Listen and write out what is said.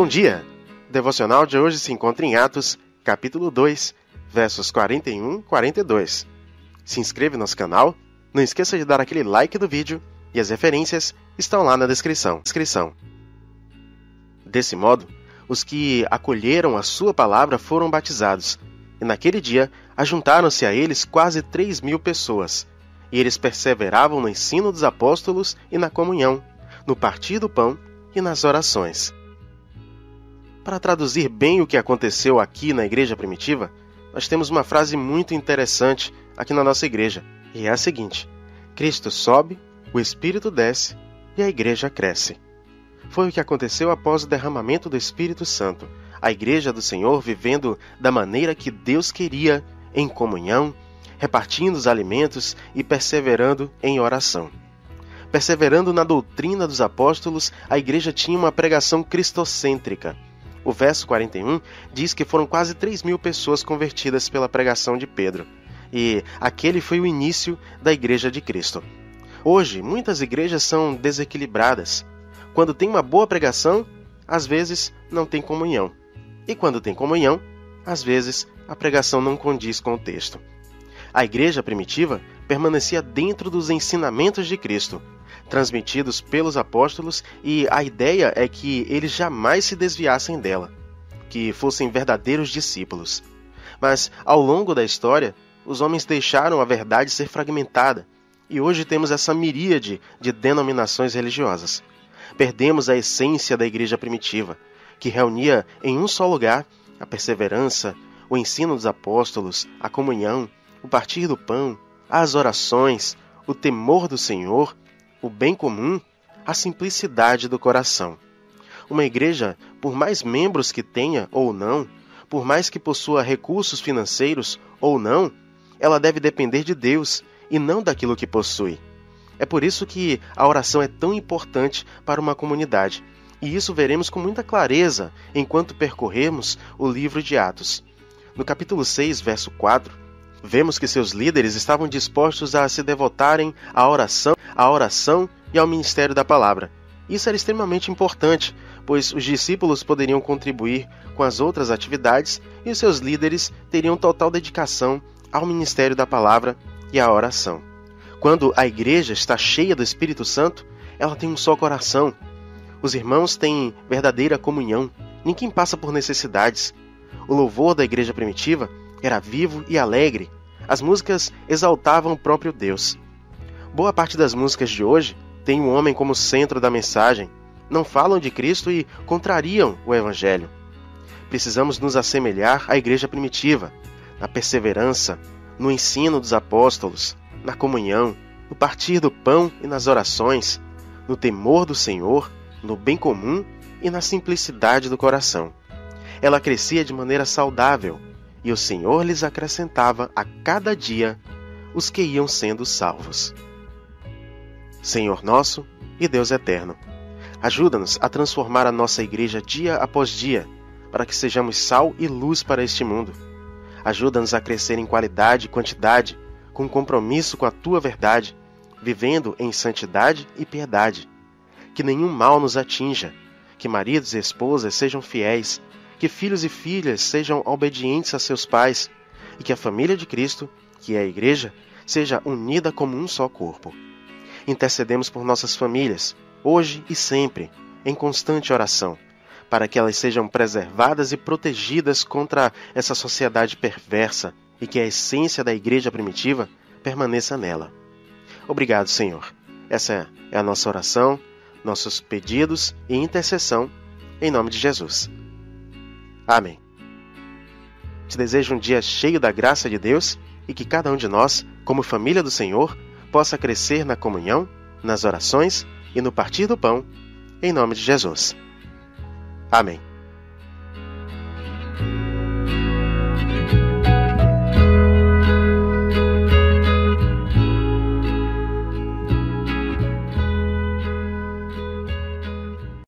dia! O devocional de hoje se encontra em Atos, capítulo 2, versos 41 e 42. Se inscreva no nosso canal, não esqueça de dar aquele like do vídeo e as referências estão lá na descrição. Desse modo, os que acolheram a sua palavra foram batizados, e naquele dia ajuntaram-se a eles quase 3.000 pessoas, e eles perseveravam no ensino dos apóstolos e na comunhão, no partir do pão e nas orações. Para traduzir bem o que aconteceu aqui na igreja primitiva, nós temos uma frase muito interessante aqui na nossa igreja, e é a seguinte: Cristo sobe, o Espírito desce e a igreja cresce. Foi o que aconteceu após o derramamento do Espírito Santo, a igreja do Senhor vivendo da maneira que Deus queria, em comunhão, repartindo os alimentos e perseverando em oração. Perseverando na doutrina dos apóstolos, a igreja tinha uma pregação cristocêntrica. O verso 41 diz que foram quase 3.000 pessoas convertidas pela pregação de Pedro. E aquele foi o início da Igreja de Cristo. Hoje, muitas igrejas são desequilibradas. Quando tem uma boa pregação, às vezes não tem comunhão. E quando tem comunhão, às vezes a pregação não condiz com o texto. A igreja primitiva permanecia dentro dos ensinamentos de Cristo, transmitidos pelos apóstolos, e a ideia é que eles jamais se desviassem dela, que fossem verdadeiros discípulos. Mas, ao longo da história, os homens deixaram a verdade ser fragmentada, e hoje temos essa miríade de denominações religiosas. Perdemos a essência da igreja primitiva, que reunia em um só lugar a perseverança, o ensino dos apóstolos, a comunhão, o partir do pão, as orações, o temor do Senhor, o bem comum, a simplicidade do coração. Uma igreja, por mais membros que tenha ou não, por mais que possua recursos financeiros ou não, ela deve depender de Deus e não daquilo que possui. É por isso que a oração é tão importante para uma comunidade, e isso veremos com muita clareza enquanto percorrermos o livro de Atos. No capítulo 6, verso 4, vemos que seus líderes estavam dispostos a se devotarem à oração e ao ministério da palavra. Isso era extremamente importante, pois os discípulos poderiam contribuir com as outras atividades e os seus líderes teriam total dedicação ao ministério da palavra e à oração. Quando a igreja está cheia do Espírito Santo, ela tem um só coração. Os irmãos têm verdadeira comunhão, ninguém passa por necessidades. O louvor da igreja primitiva era vivo e alegre. As músicas exaltavam o próprio Deus. Boa parte das músicas de hoje tem o homem como centro da mensagem, não falam de Cristo e contrariam o Evangelho. Precisamos nos assemelhar à igreja primitiva, na perseverança, no ensino dos apóstolos, na comunhão, no partir do pão e nas orações, no temor do Senhor, no bem comum e na simplicidade do coração. Ela crescia de maneira saudável, e o Senhor lhes acrescentava a cada dia os que iam sendo salvos. Senhor nosso e Deus eterno, ajuda-nos a transformar a nossa igreja dia após dia, para que sejamos sal e luz para este mundo. Ajuda-nos a crescer em qualidade e quantidade, com compromisso com a Tua verdade, vivendo em santidade e piedade. Que nenhum mal nos atinja, que maridos e esposas sejam fiéis, que filhos e filhas sejam obedientes a seus pais, e que a família de Cristo, que é a igreja, seja unida como um só corpo. Intercedemos por nossas famílias, hoje e sempre, em constante oração, para que elas sejam preservadas e protegidas contra essa sociedade perversa e que a essência da igreja primitiva permaneça nela. Obrigado, Senhor. Essa é a nossa oração, nossos pedidos e intercessão, em nome de Jesus. Amém. Te desejo um dia cheio da graça de Deus e que cada um de nós, como família do Senhor, possa crescer na comunhão, nas orações e no partir do pão, em nome de Jesus. Amém.